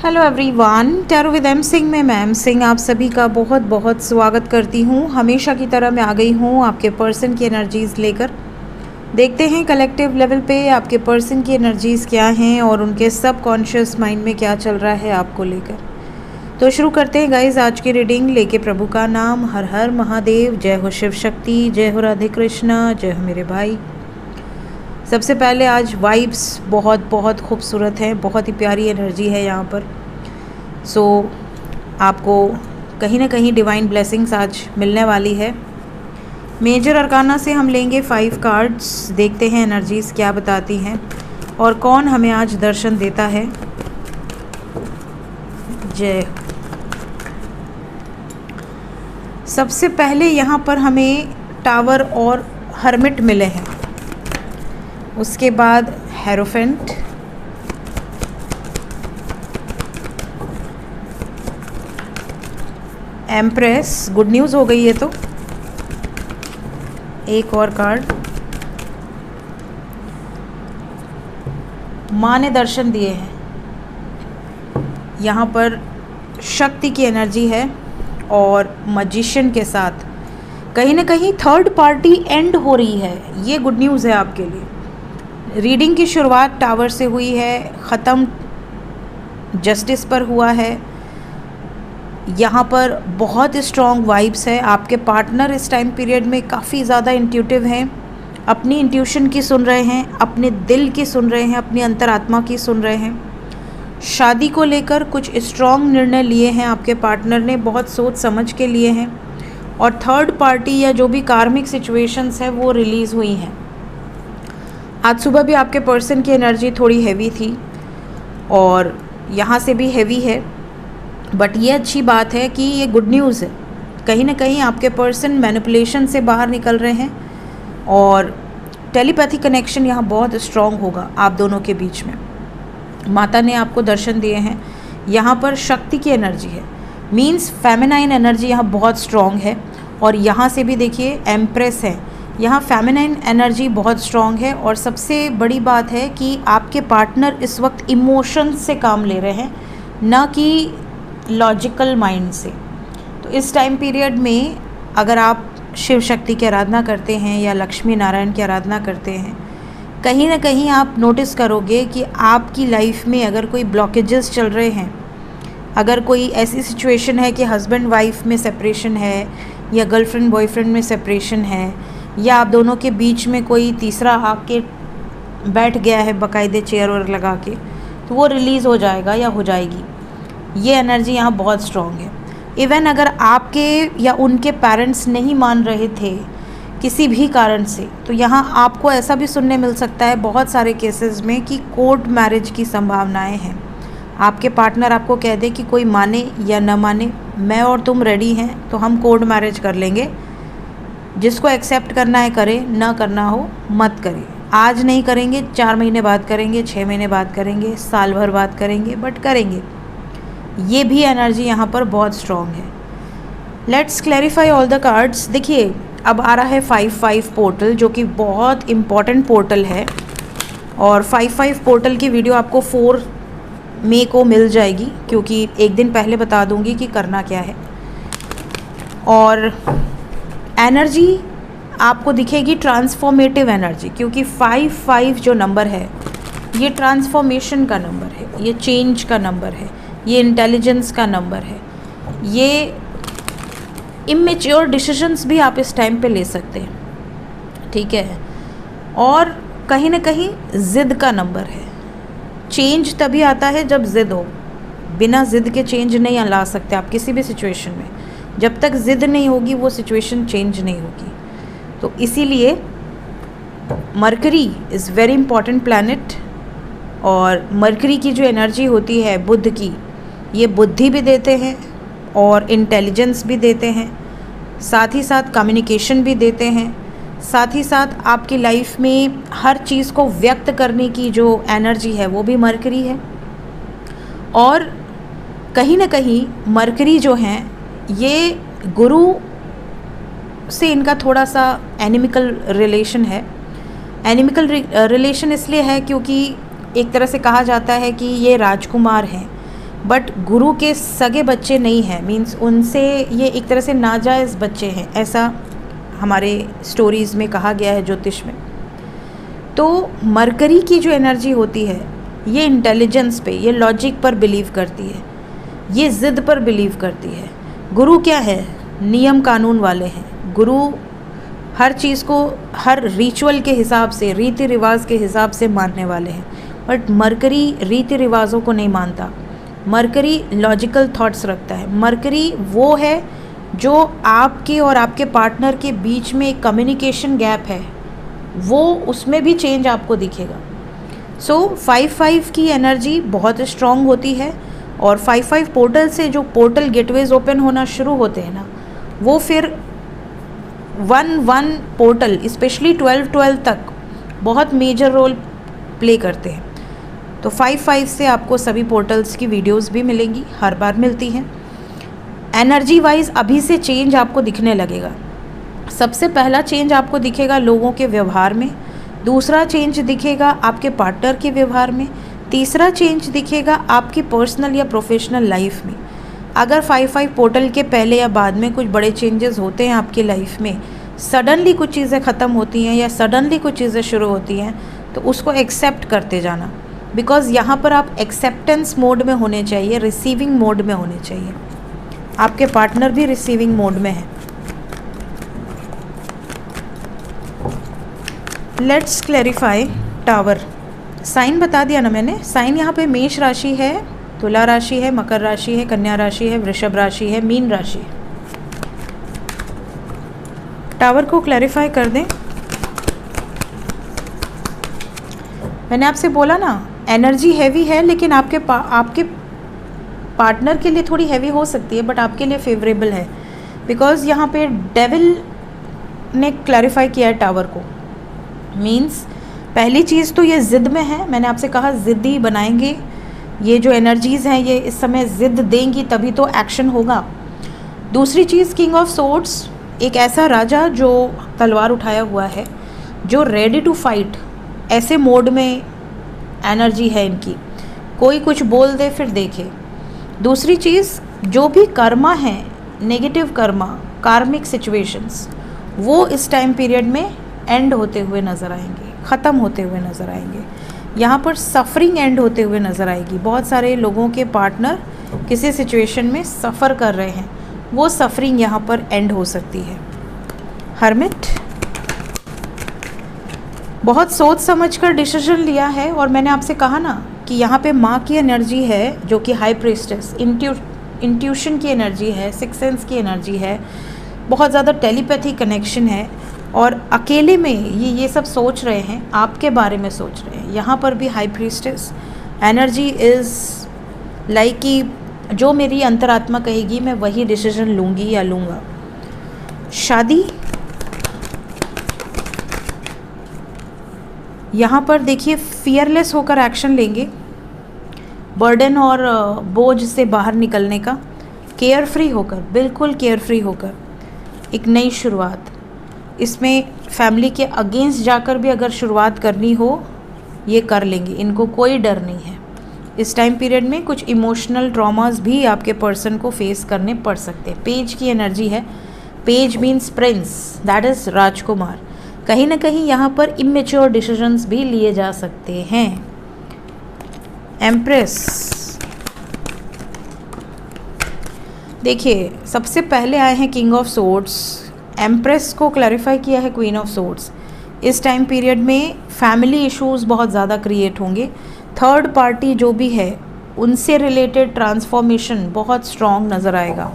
Hello everyone, tarot with M Singh में मैं M Singh आप सभी का बहुत बहुत स्वागत करती हूँ। हमेशा की तरह मैं आ गई हूँ आपके पर्सन की एनर्जीज़ लेकर। देखते हैं कलेक्टिव लेवल पे आपके पर्सन की एनर्जीज़ क्या हैं और उनके सब कॉन्शियस माइंड में क्या चल रहा है आपको लेकर। तो शुरू करते हैं गाइज आज की रीडिंग लेके प्रभु का नाम। हर हर महादेव, जय हो शिव शक्ति, जय हो राधे कृष्णा, जय हो मेरे भाई। सबसे पहले आज वाइब्स बहुत बहुत खूबसूरत हैं, बहुत ही प्यारी एनर्जी है यहाँ पर। सो आपको कहीं ना कहीं डिवाइन ब्लेसिंग्स आज मिलने वाली है। मेजर अरकाना से हम लेंगे 5 कार्ड्स, देखते हैं एनर्जीज़ क्या बताती हैं और कौन हमें आज दर्शन देता है। जय। सबसे पहले यहाँ पर हमें टावर और हर्मिट मिले हैं, उसके बाद हेरोफेंट, एम्प्रेस, गुड न्यूज़ हो गई है। तो एक और कार्ड, माँ ने दर्शन दिए हैं। यहाँ पर शक्ति की एनर्जी है और मैजिशियन के साथ कहीं ना कहीं थर्ड पार्टी एंड हो रही है। ये गुड न्यूज़ है आपके लिए। रीडिंग की शुरुआत टावर से हुई है, ख़त्म जस्टिस पर हुआ है। यहाँ पर बहुत स्ट्रॉन्ग वाइब्स है। आपके पार्टनर इस टाइम पीरियड में काफ़ी ज़्यादा इंट्यूटिव हैं, अपनी इंट्यूशन की सुन रहे हैं, अपने दिल की सुन रहे हैं, अपनी अंतरात्मा की सुन रहे हैं। शादी को लेकर कुछ स्ट्रॉन्ग निर्णय लिए हैं आपके पार्टनर ने, बहुत सोच समझ के लिए हैं। और थर्ड पार्टी या जो भी कार्मिक सिचुएशंस है वो रिलीज़ हुई हैं। आज सुबह भी आपके पर्सन की एनर्जी थोड़ी हैवी थी और यहाँ से भी हैवी है, बट ये अच्छी बात है कि ये गुड न्यूज़ है। कहीं ना कहीं आपके पर्सन मैनिपुलेशन से बाहर निकल रहे हैं और टेलीपैथी कनेक्शन यहाँ बहुत स्ट्रॉन्ग होगा आप दोनों के बीच में। माता ने आपको दर्शन दिए हैं। यहाँ पर शक्ति की एनर्जी है, मींस फेमिनाइन एनर्जी यहाँ बहुत स्ट्रॉन्ग है। और यहाँ से भी देखिए एम्प्रेस है, यहाँ फेमिनाइन एनर्जी बहुत स्ट्रॉन्ग है। और सबसे बड़ी बात है कि आपके पार्टनर इस वक्त इमोशंस से काम ले रहे हैं, ना कि लॉजिकल माइंड से। तो इस टाइम पीरियड में अगर आप शिव शक्ति की आराधना करते हैं या लक्ष्मी नारायण की आराधना करते हैं, कहीं ना कहीं आप नोटिस करोगे कि आपकी लाइफ में अगर कोई ब्लॉकेजेस चल रहे हैं, अगर कोई ऐसी सिचुएशन है कि हस्बैंड वाइफ में सेपरेशन है या गर्लफ्रेंड बॉयफ्रेंड में सेपरेशन है या आप दोनों के बीच में कोई तीसरा आके बैठ गया है बाकायदे चेयर और लगा के, तो वो रिलीज़ हो जाएगा या हो जाएगी। ये एनर्जी यहाँ बहुत स्ट्रॉन्ग है। इवन अगर आपके या उनके पेरेंट्स नहीं मान रहे थे किसी भी कारण से, तो यहाँ आपको ऐसा भी सुनने मिल सकता है बहुत सारे केसेस में कि कोर्ट मैरिज की संभावनाएं हैं। आपके पार्टनर आपको कह दे कि कोई माने या न माने, मैं और तुम रेडी हैं तो हम कोर्ट मैरिज कर लेंगे, जिसको एक्सेप्ट करना है करे, ना करना हो मत करे। आज नहीं करेंगे, 4 महीने बाद करेंगे, 6 महीने बाद करेंगे, साल भर बाद करेंगे, बट करेंगे। ये भी एनर्जी यहाँ पर बहुत स्ट्रॉन्ग है। Let's clarify all the cards. देखिए अब आ रहा है 5-5 पोर्टल, जो कि बहुत इम्पॉर्टेंट पोर्टल है। और 5-5 पोर्टल की वीडियो आपको 4 मई को मिल जाएगी, क्योंकि एक दिन पहले बता दूंगी कि करना क्या है। और एनर्जी आपको दिखेगी ट्रांसफॉर्मेटिव एनर्जी, क्योंकि 5-5 जो नंबर है ये ट्रांसफॉर्मेशन का नंबर है, ये चेंज का नंबर है, ये इंटेलिजेंस का नंबर है। ये इमेच्योर डिसीजंस भी आप इस टाइम पे ले सकते हैं, ठीक है। और कहीं ना कहीं ज़िद का नंबर है। चेंज तभी आता है जब ज़िद हो, बिना ज़िद के चेंज नहीं ला सकते आप किसी भी सिचुएशन में। जब तक ज़िद नहीं होगी वो सिचुएशन चेंज नहीं होगी। तो इसीलिए mercury is very important planet. और मरकरी की जो एनर्जी होती है बुध की, ये बुद्धि भी देते हैं और इंटेलिजेंस भी देते हैं, साथ ही साथ कम्युनिकेशन भी देते हैं, साथ ही साथ आपकी लाइफ में हर चीज़ को व्यक्त करने की जो एनर्जी है वो भी मरकरी है। और कहीं ना कहीं मरकरी जो हैं ये गुरु से इनका थोड़ा सा एनिमिकल रिलेशन है। एनिमिकल रिलेशन इसलिए है क्योंकि एक तरह से कहा जाता है कि ये राजकुमार हैं, बट गुरु के सगे बच्चे नहीं हैं, मीन्स उनसे ये एक तरह से नाजायज़ बच्चे हैं, ऐसा हमारे स्टोरीज़ में कहा गया है ज्योतिष में। तो मरकरी की जो एनर्जी होती है ये इंटेलिजेंस पे, ये लॉजिक पर बिलीव करती है, ये ज़िद पर बिलीव करती है। गुरु क्या है? नियम कानून वाले हैं। गुरु हर चीज़ को हर रिचुअल के हिसाब से, रीति रिवाज के हिसाब से मानने वाले हैं। बट मरकरी रीति रिवाजों को नहीं मानता, मरकरी लॉजिकल थॉट्स रखता है। मरकरी वो है जो आपके और आपके पार्टनर के बीच में एक कम्युनिकेशन गैप है, वो उसमें भी चेंज आपको दिखेगा। सो 5-5 की एनर्जी बहुत स्ट्रॉन्ग होती है और 5-5 पोर्टल से जो पोर्टल गेटवेज ओपन होना शुरू होते हैं ना, वो फिर 1-1 पोर्टल स्पेशली 12-12 तक बहुत मेजर रोल प्ले करते हैं। तो 5-5 से आपको सभी पोर्टल्स की वीडियोस भी मिलेंगी, हर बार मिलती हैं। एनर्जी वाइज अभी से चेंज आपको दिखने लगेगा। सबसे पहला चेंज आपको दिखेगा लोगों के व्यवहार में, दूसरा चेंज दिखेगा आपके पार्टनर के व्यवहार में, तीसरा चेंज दिखेगा आपकी पर्सनल या प्रोफेशनल लाइफ में। अगर 5-5 पोर्टल के पहले या बाद में कुछ बड़े चेंजेस होते हैं आपकी लाइफ में, सडनली कुछ चीज़ें ख़त्म होती हैं या सडनली कुछ चीज़ें शुरू होती हैं, तो उसको एक्सेप्ट करते जाना, बिकॉज़ यहाँ पर आप एक्सेप्टेंस मोड में होने चाहिए, रिसीविंग मोड में होने चाहिए। आपके पार्टनर भी रिसीविंग मोड में है। Let's clarify tower. साइन बता दिया ना मैंने। साइन यहाँ पे मेष राशि है, तुला राशि है, मकर राशि है, कन्या राशि है, वृषभ राशि है, मीन राशि है। टावर को क्लैरिफाई कर दें। मैंने आपसे बोला ना एनर्जी हैवी है, लेकिन आपके पार्टनर के लिए थोड़ी हैवी हो सकती है, बट आपके लिए फेवरेबल है, बिकॉज़ यहाँ पे डेविल ने क्लैरिफाई किया है टावर को। मीन्स पहली चीज़ तो ये ज़िद में है, मैंने आपसे कहा ज़िद्दी बनाएंगे, ये जो एनर्जीज़ हैं ये इस समय ज़िद देंगी तभी तो एक्शन होगा। दूसरी चीज़ किंग ऑफ सोर्ड्स, एक ऐसा राजा जो तलवार उठाया हुआ है, जो रेडी टू फाइट, ऐसे मोड में एनर्जी है इनकी। कोई कुछ बोल दे फिर देखे। दूसरी चीज़, जो भी कर्मा है, नेगेटिव कर्मा, कार्मिक सिचुएशंस, वो इस टाइम पीरियड में एंड होते हुए नज़र आएंगे, ख़त्म होते हुए नज़र आएंगे। यहाँ पर सफ़रिंग एंड होते हुए नज़र आएगी। बहुत सारे लोगों के पार्टनर किसी सिचुएशन में सफ़र कर रहे हैं, वो सफ़रिंग यहाँ पर एंड हो सकती है। हर्मिट, बहुत सोच समझ कर डिसीजन लिया है, और मैंने आपसे कहा ना कि यहाँ पे माँ की एनर्जी है जो कि हाई प्रीस्टेस, इंट्यूशन की एनर्जी है, सिक्स सेंस की एनर्जी है, बहुत ज़्यादा टेलीपैथी कनेक्शन है, और अकेले में ये सब सोच रहे हैं, आपके बारे में सोच रहे हैं। यहाँ पर भी high priestess energy is like कि जो मेरी अंतरात्मा कहेगी मैं वही डिसीजन लूँगी या लूँगा। शादी, यहाँ पर देखिए फियरलेस होकर एक्शन लेंगे, बर्डन और बोझ से बाहर निकलने का, केयर फ्री होकर, बिल्कुल केयर फ्री होकर एक नई शुरुआत। इसमें फैमिली के अगेंस्ट जाकर भी अगर शुरुआत करनी हो ये कर लेंगे, इनको कोई डर नहीं है। इस टाइम पीरियड में कुछ इमोशनल ट्रॉमास भी आपके पर्सन को फेस करने पड़ सकते हैं। पेज की एनर्जी है, page means prince, that is राजकुमार। कहीं ना कहीं यहाँ पर इमेच्योर डिसीजंस भी लिए जा सकते हैं। एम्प्रेस, देखिए सबसे पहले आए हैं किंग ऑफ सोर्ड्स, एम्प्रेस को क्लैरिफाई किया है क्वीन ऑफ सोर्ड्स। इस टाइम पीरियड में फैमिली इश्यूज़ बहुत ज़्यादा क्रिएट होंगे। थर्ड पार्टी जो भी है उनसे रिलेटेड ट्रांसफॉर्मेशन बहुत स्ट्रॉन्ग नज़र आएगा।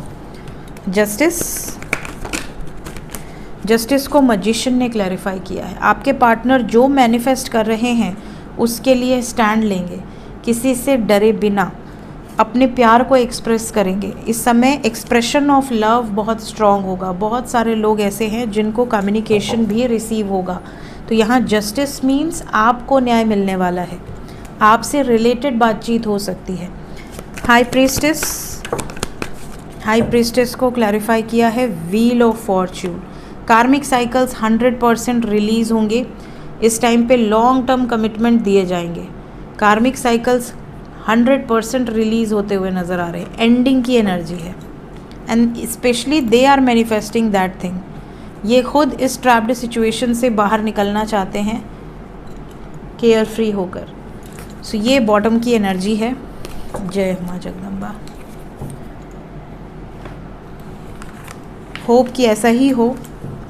जस्टिस को मैजिशियन ने क्लैरिफाई किया है। आपके पार्टनर जो मैनिफेस्ट कर रहे हैं उसके लिए स्टैंड लेंगे, किसी से डरे बिना अपने प्यार को एक्सप्रेस करेंगे। इस समय एक्सप्रेशन ऑफ लव बहुत स्ट्रॉन्ग होगा। बहुत सारे लोग ऐसे हैं जिनको कम्युनिकेशन भी रिसीव होगा। तो यहाँ जस्टिस मीन्स आपको न्याय मिलने वाला है, आपसे रिलेटेड बातचीत हो सकती है। हाई प्रीस्टेस को क्लैरिफाई किया है व्हील ऑफ फॉर्च्यून। कार्मिक साइकिल्स 100% रिलीज़ होंगे। इस टाइम पे लॉन्ग टर्म कमिटमेंट दिए जाएंगे। कार्मिक साइकिल्स 100% रिलीज़ होते हुए नज़र आ रहे हैं। एंडिंग की एनर्जी है and specially they are manifesting that thing. ये खुद इस ट्रैप्ड सिचुएशन से बाहर निकलना चाहते हैं केयर फ्री होकर। सो ये बॉटम की एनर्जी है। जय माँ जगदम्बा। होप कि ऐसा ही हो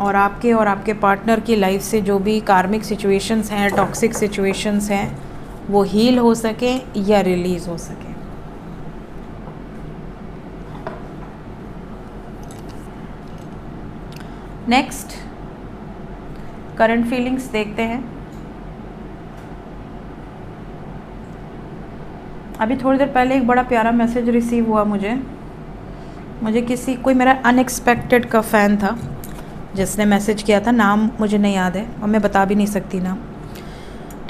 और आपके पार्टनर की लाइफ से जो भी कार्मिक सिचुएशंस हैं, टॉक्सिक सिचुएशंस हैं, वो हील हो सके या रिलीज़ हो सके। नेक्स्ट करंट फीलिंग्स देखते हैं। अभी थोड़ी देर पहले एक बड़ा प्यारा मैसेज रिसीव हुआ मुझे कोई मेरा अनएक्सपेक्टेड का फ़ैन था जिसने मैसेज किया था। नाम मुझे नहीं याद है और मैं बता भी नहीं सकती नाम।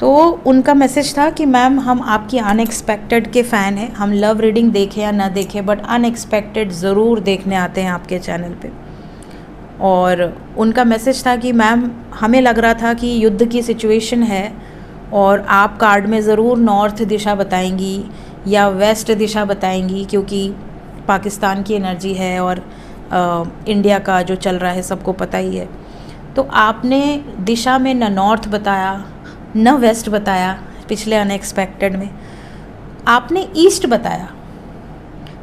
तो उनका मैसेज था कि मैम हम आपकी अनएक्सपेक्टेड के फ़ैन हैं। हम लव रीडिंग देखें या ना देखें बट अनएक्सपेक्टेड ज़रूर देखने आते हैं आपके चैनल पे। और उनका मैसेज था कि मैम हमें लग रहा था कि युद्ध की सिचुएशन है और आप कार्ड में ज़रूर नॉर्थ दिशा बताएंगी या वेस्ट दिशा बताएंगी, क्योंकि पाकिस्तान की एनर्जी है और इंडिया का जो चल रहा है सबको पता ही है। तो आपने दिशा में न नॉर्थ बताया न वेस्ट बताया, पिछले अनएक्सपेक्टेड में आपने ईस्ट बताया।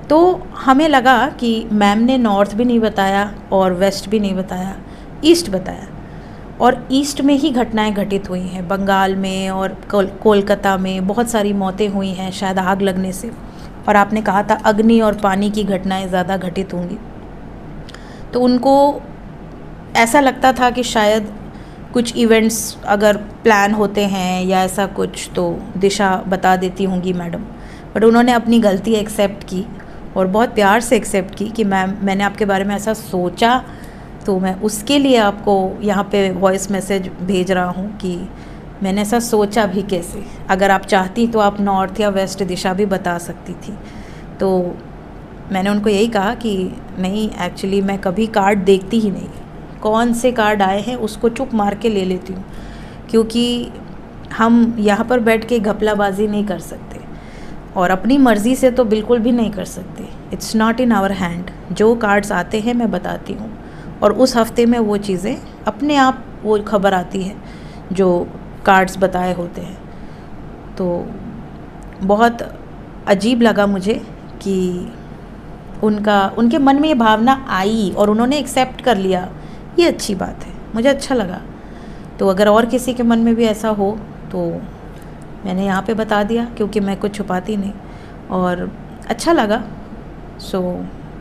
तो हमें लगा कि मैम ने नॉर्थ भी नहीं बताया और वेस्ट भी नहीं बताया, ईस्ट बताया। और ईस्ट में ही घटनाएं घटित हुई हैं। बंगाल में और कोलकाता में बहुत सारी मौतें हुई हैं शायद आग लगने से। और आपने कहा था अग्नि और पानी की घटनाएं ज़्यादा घटित होंगी। तो उनको ऐसा लगता था कि शायद कुछ इवेंट्स अगर प्लान होते हैं या ऐसा कुछ तो दिशा बता देती होंगी मैडम। बट उन्होंने अपनी गलती एक्सेप्ट की और बहुत प्यार से एक्सेप्ट की कि मैम मैंने आपके बारे में ऐसा सोचा, तो मैं उसके लिए आपको यहाँ पे वॉइस मैसेज भेज रहा हूँ कि मैंने ऐसा सोचा भी कैसे। अगर आप चाहती तो आप नॉर्थ या वेस्ट दिशा भी बता सकती थी। तो मैंने उनको यही कहा कि नहीं, एक्चुअली मैं कभी कार्ड देखती ही नहीं, कौन से कार्ड आए हैं उसको चुप मार के ले लेती हूँ, क्योंकि हम यहाँ पर बैठ के घपलाबाजी नहीं कर सकते और अपनी मर्ज़ी से तो बिल्कुल भी नहीं कर सकते। It's not in our hand. जो कार्ड्स आते हैं मैं बताती हूँ और उस हफ्ते में वो चीज़ें अपने आप वो खबर आती है जो कार्ड्स बताए होते हैं। तो बहुत अजीब लगा मुझे कि उनके मन में ये भावना आई और उन्होंने एक्सेप्ट कर लिया। ये अच्छी बात है, मुझे अच्छा लगा। तो अगर और किसी के मन में भी ऐसा हो तो मैंने यहाँ पे बता दिया, क्योंकि मैं कुछ छुपाती नहीं और अच्छा लगा। सो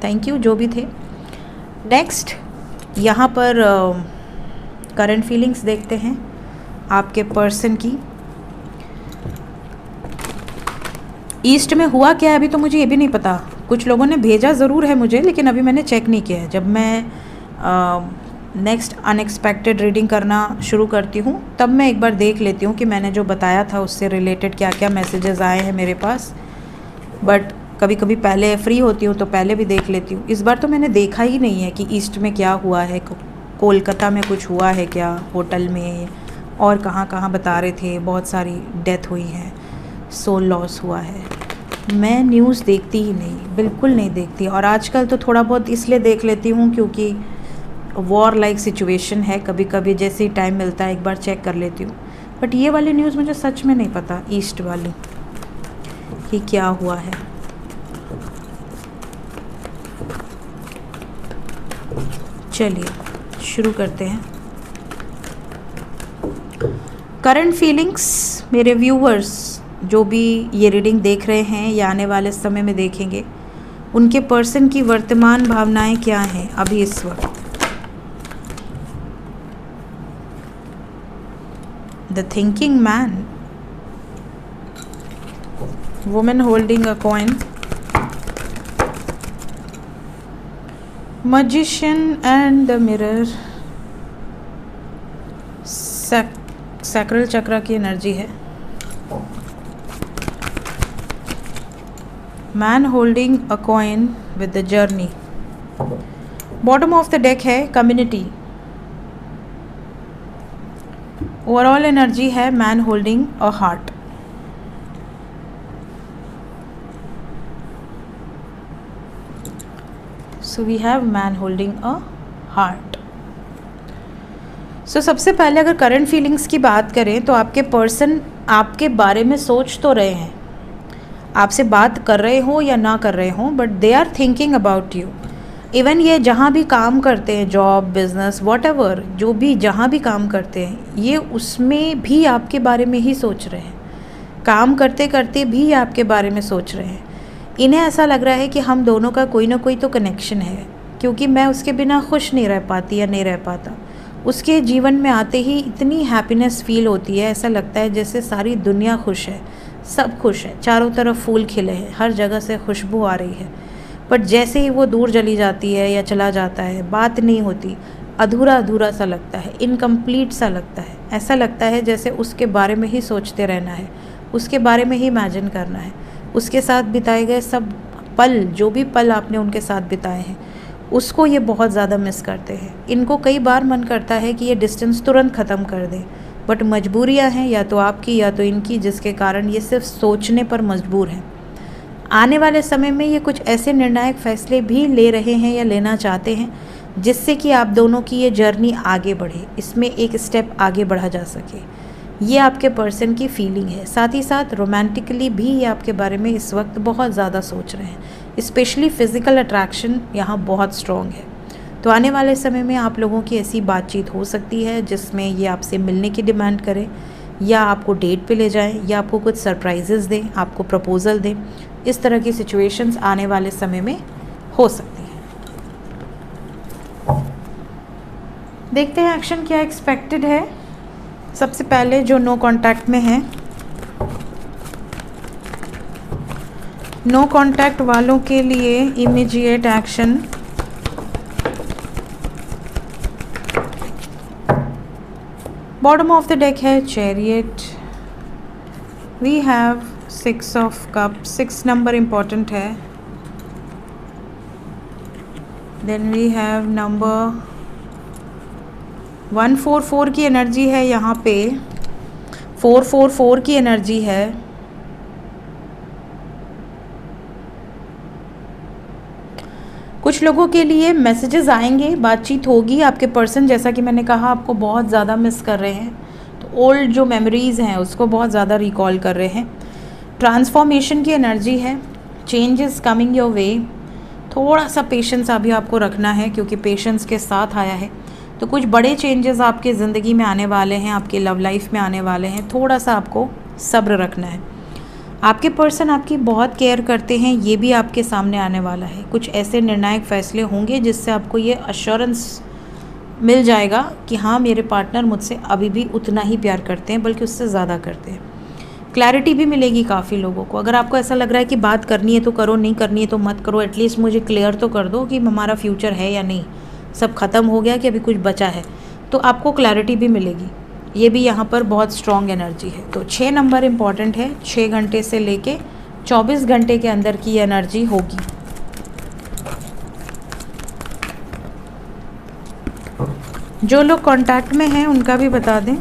थैंक यू जो भी थे। नेक्स्ट यहाँ पर करंट फीलिंग्स देखते हैं आपके पर्सन की। ईस्ट में हुआ क्या है अभी तो मुझे ये भी नहीं पता। कुछ लोगों ने भेजा ज़रूर है मुझे, लेकिन अभी मैंने चेक नहीं किया है। जब मैं नेक्स्ट अनएक्सपेक्टेड रीडिंग करना शुरू करती हूँ तब मैं एक बार देख लेती हूँ कि मैंने जो बताया था उससे रिलेटेड क्या क्या मैसेजेस आए हैं मेरे पास। बट कभी कभी पहले फ्री होती हूँ तो पहले भी देख लेती हूँ। इस बार तो मैंने देखा ही नहीं है कि ईस्ट में क्या हुआ है, कोलकाता में कुछ हुआ है क्या, होटल में और कहाँ कहाँ बता रहे थे बहुत सारी डेथ हुई है, सोल लॉस हुआ है। मैं न्यूज़ देखती ही नहीं, बिल्कुल नहीं देखती। और आजकल तो थोड़ा बहुत इसलिए देख लेती हूँ क्योंकि वॉर लाइक सिचुएशन है, कभी कभी जैसे ही टाइम मिलता है एक बार चेक कर लेती हूँ। बट ये वाली न्यूज़ मुझे सच में नहीं पता, ईस्ट वाली कि क्या हुआ है। चलिए शुरू करते हैं। करंट फीलिंग्स मेरे व्यूवर्स जो भी ये रीडिंग देख रहे हैं या आने वाले समय में देखेंगे, उनके पर्सन की वर्तमान भावनाएं क्या हैं अभी इस वक्त। The thinking man, women holding a coin, magician and the mirror, sacral chakra की एनर्जी है, man holding a coin with the journey, bottom of the deck है कम्युनिटी, ओवरऑल एनर्जी है man holding a heart, so we have man holding a heart. So सबसे पहले अगर current feelings की बात करें तो आपके पर्सन आपके बारे में सोच तो रहे हैं, आपसे बात कर रहे हो या ना कर रहे हो, but they are thinking about you. Even ये जहाँ भी काम करते हैं, जॉब, बिजनेस, व्हाटएवर, जो भी जहाँ भी काम करते हैं, ये उसमें भी आपके बारे में ही सोच रहे हैं। काम करते करते भी आपके बारे में सोच रहे हैं। इन्हें ऐसा लग रहा है कि हम दोनों का कोई ना कोई तो कनेक्शन है, क्योंकि मैं उसके बिना खुश नहीं रह पाती या नहीं रह पाता। उसके जीवन में आते ही इतनी हैप्पीनेस फील होती है, ऐसा लगता है जैसे सारी दुनिया खुश है, सब खुश है, चारों तरफ फूल खिले हैं, हर जगह से खुशबू आ रही है। बट जैसे ही वो दूर चली जाती है या चला जाता है, बात नहीं होती, अधूरा अधूरा सा लगता है, इनकम्प्लीट सा लगता है। ऐसा लगता है जैसे उसके बारे में ही सोचते रहना है, उसके बारे में ही इमेजिन करना है। उसके साथ बिताए गए सब पल, जो भी पल आपने उनके साथ बिताए हैं, उसको ये बहुत ज़्यादा मिस करते हैं। इनको कई बार मन करता है कि ये डिस्टेंस तुरंत ख़त्म कर दें, बट मजबूरियां हैं, या तो आपकी या तो इनकी, जिसके कारण ये सिर्फ सोचने पर मजबूर हैं। आने वाले समय में ये कुछ ऐसे निर्णायक फैसले भी ले रहे हैं या लेना चाहते हैं जिससे कि आप दोनों की ये जर्नी आगे बढ़े, इसमें एक स्टेप आगे बढ़ा जा सके। ये आपके पर्सन की फीलिंग है। साथ ही साथ रोमांटिकली भी ये आपके बारे में इस वक्त बहुत ज़्यादा सोच रहे हैं। स्पेशली फिज़िकल अट्रैक्शन यहाँ बहुत स्ट्रॉन्ग है। तो आने वाले समय में आप लोगों की ऐसी बातचीत हो सकती है जिसमें ये आपसे मिलने की डिमांड करें, या आपको डेट पे ले जाएं, या आपको कुछ सरप्राइजेस दें, आपको प्रपोज़ल दें। इस तरह की सिचुएशंस आने वाले समय में हो सकती हैं। देखते हैं एक्शन क्या एक्सपेक्टेड है। सबसे पहले जो नो कांटेक्ट में है, नो कांटेक्ट वालों के लिए immediate action. Bottom of the deck है chariot, we have 6 of cup, 6 number important है। देन वी हैव नंबर 144 की एनर्जी है यहाँ पे, 444 की एनर्जी है। कुछ लोगों के लिए मैसेजेस आएंगे, बातचीत होगी। आपके पर्सन, जैसा कि मैंने कहा, आपको बहुत ज़्यादा मिस कर रहे हैं, तो ओल्ड जो मेमोरीज़ हैं उसको बहुत ज़्यादा रिकॉल कर रहे हैं। ट्रांसफॉर्मेशन की एनर्जी है, चेंजेस कमिंग योर वे। थोड़ा सा पेशेंस अभी आपको रखना है, क्योंकि पेशेंस के साथ आया है। तो कुछ बड़े चेंजेस आपकी ज़िंदगी में आने वाले हैं, आपकी लव लाइफ में आने वाले हैं। थोड़ा सा आपको सब्र रखना है। आपके पर्सन आपकी बहुत केयर करते हैं, ये भी आपके सामने आने वाला है। कुछ ऐसे निर्णायक फैसले होंगे जिससे आपको ये अश्योरेंस मिल जाएगा कि हाँ, मेरे पार्टनर मुझसे अभी भी उतना ही प्यार करते हैं, बल्कि उससे ज़्यादा करते हैं। क्लैरिटी भी मिलेगी काफ़ी लोगों को। अगर आपको ऐसा लग रहा है कि बात करनी है तो करो, नहीं करनी है तो मत करो, एटलीस्ट मुझे क्लियर तो कर दो कि हमारा फ्यूचर है या नहीं, सब ख़त्म हो गया कि अभी कुछ बचा है, तो आपको क्लैरिटी भी मिलेगी। ये भी यहाँ पर बहुत स्ट्रॉन्ग एनर्जी है। तो 6 नंबर इम्पॉर्टेंट है। 6 घंटे से लेके 24 घंटे के अंदर की एनर्जी होगी। जो लोग कांटेक्ट में हैं उनका भी बता दें।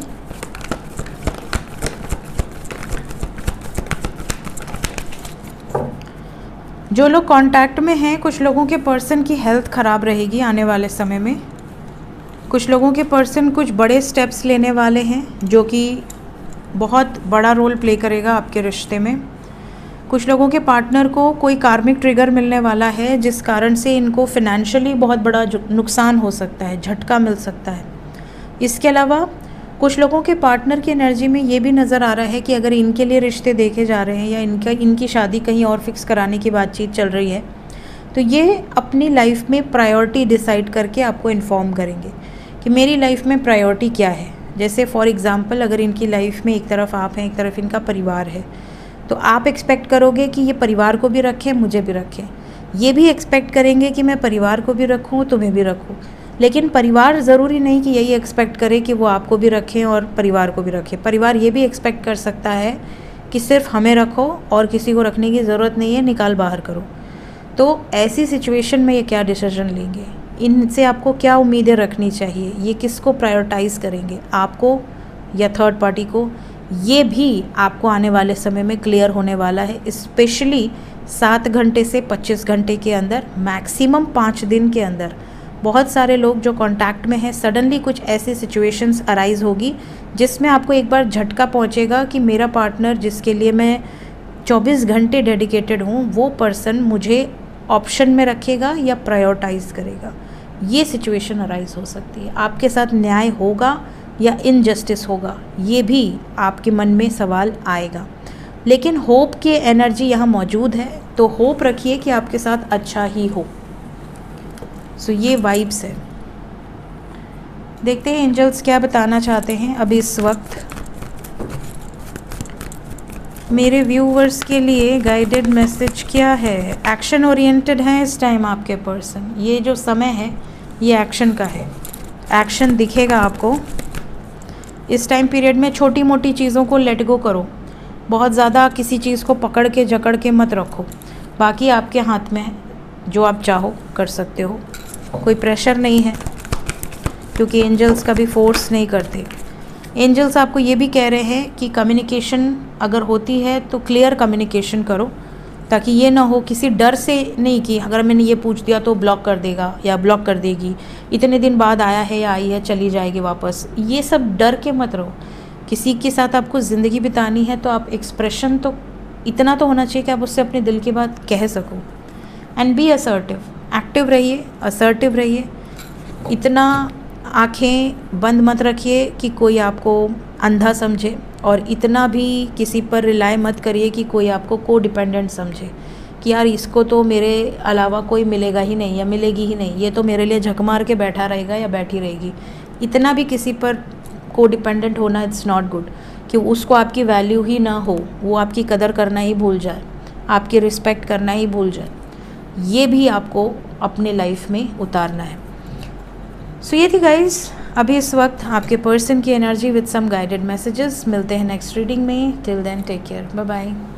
जो लोग कांटेक्ट में हैं, कुछ लोगों के पर्सन की हेल्थ ख़राब रहेगी आने वाले समय में। कुछ लोगों के पर्सन कुछ बड़े स्टेप्स लेने वाले हैं, जो कि बहुत बड़ा रोल प्ले करेगा आपके रिश्ते में। कुछ लोगों के पार्टनर को कोई कार्मिक ट्रिगर मिलने वाला है, जिस कारण से इनको फिनेंशियली बहुत बड़ा नुकसान हो सकता है, झटका मिल सकता है। इसके अलावा कुछ लोगों के पार्टनर की एनर्जी में ये भी नज़र आ रहा है कि अगर इनके लिए रिश्ते देखे जा रहे हैं या इनकी शादी कहीं और फिक्स कराने की बातचीत चल रही है, तो ये अपनी लाइफ में प्रायोरिटी डिसाइड करके आपको इन्फॉर्म करेंगे कि मेरी लाइफ में प्रायोरिटी क्या है। जैसे फॉर एग्ज़ाम्पल, अगर इनकी लाइफ में एक तरफ आप हैं, एक तरफ इनका परिवार है, तो आप एक्सपेक्ट करोगे कि ये परिवार को भी रखें, मुझे भी रखें। ये भी एक्सपेक्ट करेंगे कि मैं परिवार को भी रखूँ, तुम्हें भी रखूँ। लेकिन परिवार ज़रूरी नहीं कि यही एक्सपेक्ट करे कि वो आपको भी रखें और परिवार को भी रखें। परिवार ये भी एक्सपेक्ट कर सकता है कि सिर्फ हमें रखो और किसी को रखने की ज़रूरत नहीं है, निकाल बाहर करो। तो ऐसी सिचुएशन में ये क्या डिसीजन लेंगे, इनसे आपको क्या उम्मीदें रखनी चाहिए, ये किसको प्रायोरिटाइज़ करेंगे, आपको या थर्ड पार्टी को, ये भी आपको आने वाले समय में क्लियर होने वाला है। स्पेशली 7 घंटे से 25 घंटे के अंदर, मैक्सिमम 5 दिन के अंदर। बहुत सारे लोग जो कांटेक्ट में हैं, सडनली कुछ ऐसी सिचुएशंस अराइज होगी जिसमें आपको एक बार झटका पहुंचेगा कि मेरा पार्टनर जिसके लिए मैं 24 घंटे डेडिकेटेड हूँ, वो पर्सन मुझे ऑप्शन में रखेगा या प्रायोरिटाइज करेगा। ये सिचुएशन अराइज हो सकती है। आपके साथ न्याय होगा या इनजस्टिस होगा, ये भी आपके मन में सवाल आएगा। लेकिन होप की एनर्जी यहाँ मौजूद है, तो होप रखिए कि आपके साथ अच्छा ही हो। सो ये वाइब्स है। देखते हैं एंजल्स क्या बताना चाहते हैं अभी इस वक्त मेरे व्यूवर्स के लिए। गाइडेड मैसेज क्या है? एक्शन ओरिएंटेड है इस टाइम आपके पर्सन। ये जो समय है ये एक्शन का है, एक्शन दिखेगा आपको इस टाइम पीरियड में। छोटी मोटी चीज़ों को लेट गो करो, बहुत ज़्यादा किसी चीज़ को पकड़ के जकड़ के मत रखो। बाकी आपके हाथ में है, जो आप चाहो कर सकते हो, कोई प्रेशर नहीं है, क्योंकि एंजल्स कभी फोर्स नहीं करते। एंजल्स आपको ये भी कह रहे हैं कि कम्युनिकेशन अगर होती है तो क्लियर कम्युनिकेशन करो, ताकि ये ना हो किसी डर से नहीं कि अगर मैंने ये पूछ दिया तो ब्लॉक कर देगा या ब्लॉक कर देगी, इतने दिन बाद आया है या आई है चली जाएगी वापस। ये सब डर के मत रहो। किसी के साथ आपको ज़िंदगी बितानी है तो आप एक्सप्रेशन तो इतना तो होना चाहिए कि आप उससे अपने दिल की बात कह सको। एंड बी असर्टिव, एक्टिव रहिए, असर्टिव रहिए। इतना आंखें बंद मत रखिए कि कोई आपको अंधा समझे, और इतना भी किसी पर रिलाय मत करिए कि कोई आपको को डिपेंडेंट समझे कि यार इसको तो मेरे अलावा कोई मिलेगा ही नहीं या मिलेगी ही नहीं, ये तो मेरे लिए झक मार के बैठा रहेगा या बैठी रहेगी। इतना भी किसी पर को डिपेंडेंट होना इट्स नॉट गुड, कि उसको आपकी वैल्यू ही ना हो, वो आपकी कदर करना ही भूल जाए, आपकी रिस्पेक्ट करना ही भूल जाए। ये भी आपको अपने लाइफ में उतारना है। सो ये थी गाइज अभी इस वक्त आपके पर्सन की energy with some guided messages. मिलते हैं नेक्स्ट रीडिंग में। Till then take care, bye bye.